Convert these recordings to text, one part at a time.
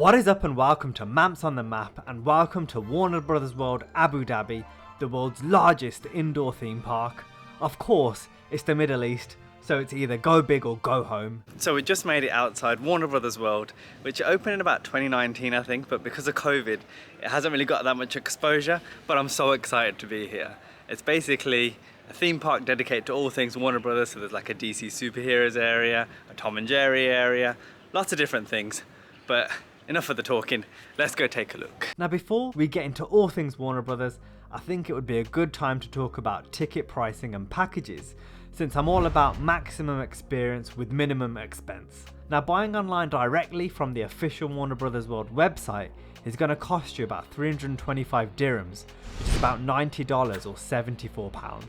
What is up and welcome to Mamps on the Map, and welcome to Warner Bros. World Abu Dhabi, the world's largest indoor theme park. Of course, it's the Middle East, so it's either go big or go home. So we just made it outside Warner Bros. World, which opened in about 2019 I think, but because of COVID, it hasn't really got that much exposure, but I'm so excited to be here. It's basically a theme park dedicated to all things Warner Bros. So there's like a DC superheroes area, a Tom and Jerry area, lots of different things, but enough of the talking, let's go take a look. Now before we get into all things Warner Brothers, I think it would be a good time to talk about ticket pricing and packages, since I'm all about maximum experience with minimum expense. Now buying online directly from the official Warner Bros. World website is going to cost you about 325 dirhams, which is about $90 or £74.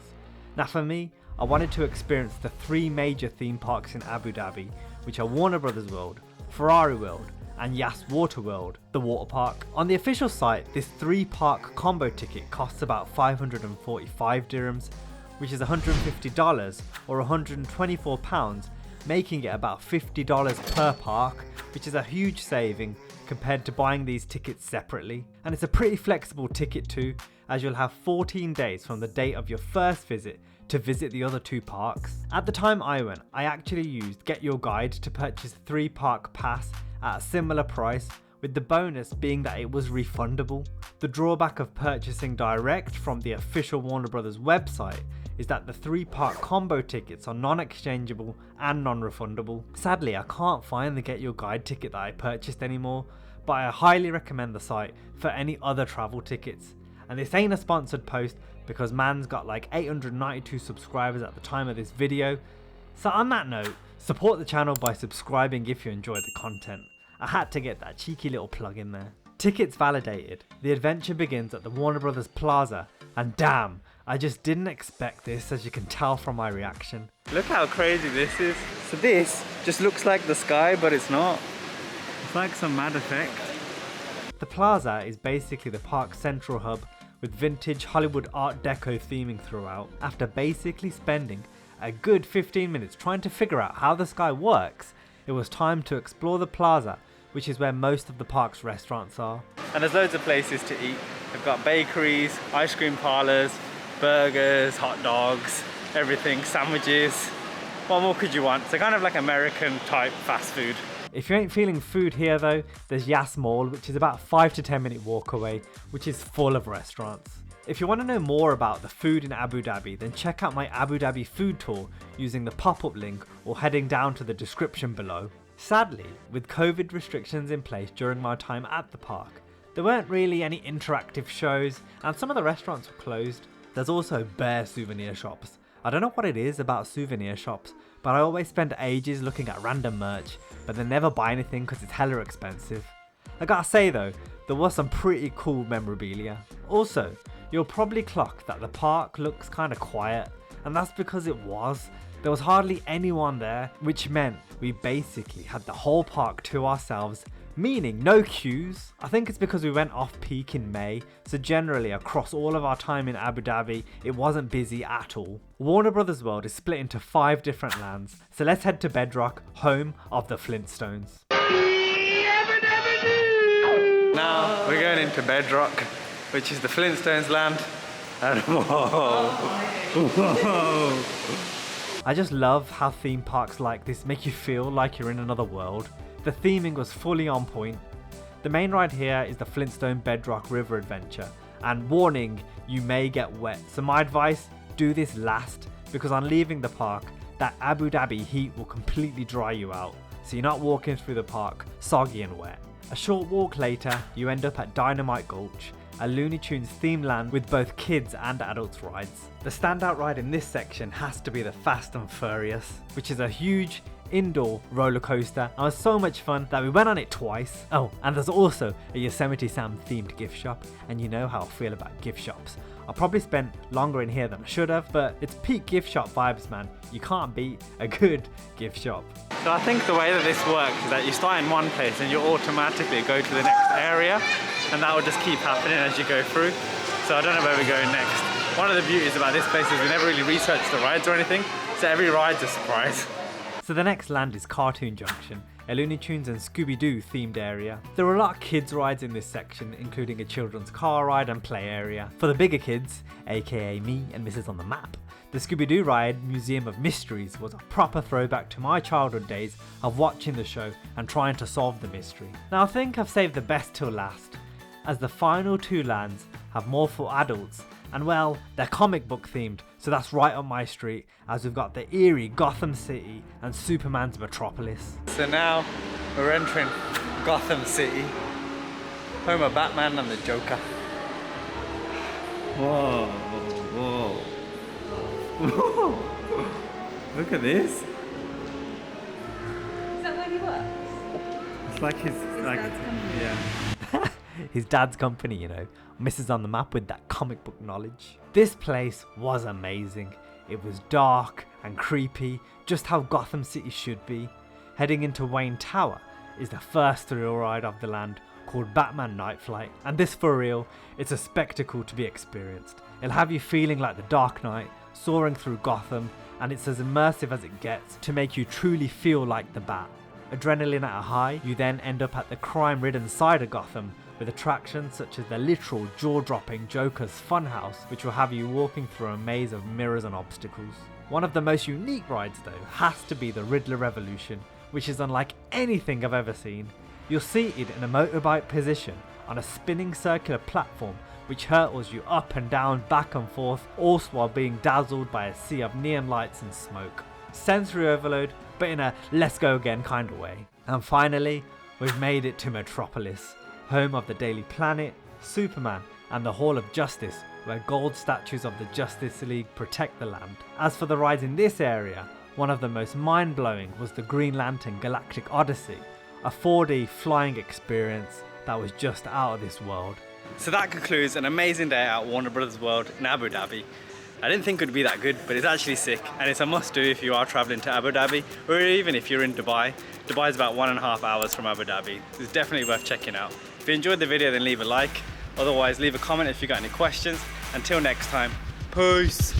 Now for me, I wanted to experience the three major theme parks in Abu Dhabi, which are Warner Bros. World, Ferrari World, and Yas Water World, the water park. On the official site, this 3-park combo ticket costs about 545 dirhams, which is $150 or £124, making it about $50 per park, which is a huge saving compared to buying these tickets separately. And it's a pretty flexible ticket too, as you'll have 14 days from the date of your first visit to visit the other 2 parks. At the time I went, I actually used Get Your Guide to purchase a 3-park pass at a similar price, with the bonus being that it was refundable. The drawback of purchasing direct from the official Warner Bros. Website is that the 3-park combo tickets are non-exchangeable and non-refundable. Sadly, I can't find the Get Your Guide ticket that I purchased anymore, but I highly recommend the site for any other travel tickets. And this ain't a sponsored post because man's got like 892 subscribers at the time of this video. So on that note, support the channel by subscribing if you enjoy the content. I had to get that cheeky little plug in there. Tickets validated. The adventure begins at the Warner Bros. Plaza, and damn, I just didn't expect this, as you can tell from my reaction. Look how crazy this is. So this just looks like the sky, but it's not. It's like some mad effect. The Plaza is basically the park's central hub, with vintage Hollywood Art Deco theming throughout. After basically spending a good 15 minutes trying to figure out how the sky works, it was time to explore the Plaza, which is where most of the park's restaurants are. And there's loads of places to eat. They've got bakeries, ice cream parlours, burgers, hot dogs, everything, sandwiches. What more could you want? So kind of like American type fast food. If you ain't feeling food here though, there's Yas Mall, which is about 5 to 10 minute walk away, which is full of restaurants. If you want to know more about the food in Abu Dhabi, then check out my Abu Dhabi food tour using the pop-up link or heading down to the description below. Sadly, with COVID restrictions in place during my time at the park, there weren't really any interactive shows and some of the restaurants were closed. There's also bare souvenir shops. I don't know what it is about souvenir shops, but I always spend ages looking at random merch, but then never buy anything because it's hella expensive. I gotta say though, there was some pretty cool memorabilia. Also, you'll probably clock that the park looks kinda quiet, and that's because it was. There was hardly anyone there, which meant we basically had the whole park to ourselves, meaning no queues. I think it's because we went off peak in May, so generally across all of our time in Abu Dhabi, it wasn't busy at all. Warner Bros. World is split into 5 different lands, so let's head to Bedrock, home of the Flintstones. Now we're going into Bedrock, which is the Flintstones land, and whoa. I just love how theme parks like this make you feel like you're in another world. The theming was fully on point. The main ride here is the Flintstone Bedrock River Adventure, and warning, you may get wet, so my advice, do this last, because on leaving the park, that Abu Dhabi heat will completely dry you out, so you're not walking through the park soggy and wet. A short walk later, you end up at Dynamite Gulch, a Looney Tunes themed land with both kids and adults rides. The standout ride in this section has to be the Fast and Furious, which is a huge indoor roller coaster and was so much fun that we went on it twice. Oh, and there's also a Yosemite Sam themed gift shop, and you know how I feel about gift shops. I probably spent longer in here than I should have, but it's peak gift shop vibes, man. You can't beat a good gift shop. So I think the way that this works is that you start in one place and you automatically go to the next area, and that will just keep happening as you go through. So I don't know where we're going next. One of the beauties about this place is we never really researched the rides or anything, so every ride's a surprise. So the next land is Cartoon Junction, a Looney Tunes and Scooby-Doo themed area. There are a lot of kids rides in this section, including a children's car ride and play area. For the bigger kids, aka me and Mrs. on the Map, the Scooby-Doo ride, Museum of Mysteries, was a proper throwback to my childhood days of watching the show and trying to solve the mystery. Now I think I've saved the best till last, as the final two lands have more for adults, and well, they're comic book themed, so that's right up my street, as we've got the eerie Gotham City and Superman's Metropolis. So now we're entering Gotham City, home of Batman and the Joker. Whoa, whoa. Look at this. Is that where he works? It's like his dad's company. Yeah. His dad's company, you know. Mrs. on the Map with that comic book knowledge. This place was amazing. It was dark and creepy, just how Gotham City should be. Heading into Wayne Tower is the first thrill ride of the land, called Batman Night Flight, and this for real, it's a spectacle to be experienced. It'll have you feeling like the Dark Knight, soaring through Gotham, and it's as immersive as it gets to make you truly feel like the Bat. Adrenaline at a high, you then end up at the crime-ridden side of Gotham with attractions such as the literal jaw-dropping Joker's Funhouse, which will have you walking through a maze of mirrors and obstacles. One of the most unique rides though has to be the Riddler Revolution, which is unlike anything I've ever seen. You're seated in a motorbike position on a spinning circular platform which hurtles you up and down, back and forth, all while being dazzled by a sea of neon lights and smoke. Sensory overload, but in a let's go again kind of way. And finally, we've made it to Metropolis, home of the Daily Planet, Superman, and the Hall of Justice, where gold statues of the Justice League protect the land. As for the rides in this area, one of the most mind-blowing was the Green Lantern Galactic Odyssey, a 4D flying experience that was just out of this world. So that concludes an amazing day at Warner Brothers World in Abu Dhabi. I didn't think it would be that good, but it's actually sick, and it's a must do if you are traveling to Abu Dhabi, or even if you're in Dubai. Dubai is about 1.5 hours from Abu Dhabi. It's definitely worth checking out. If you enjoyed the video, then leave a like. Otherwise, leave a comment if you got any questions. Until next time, peace.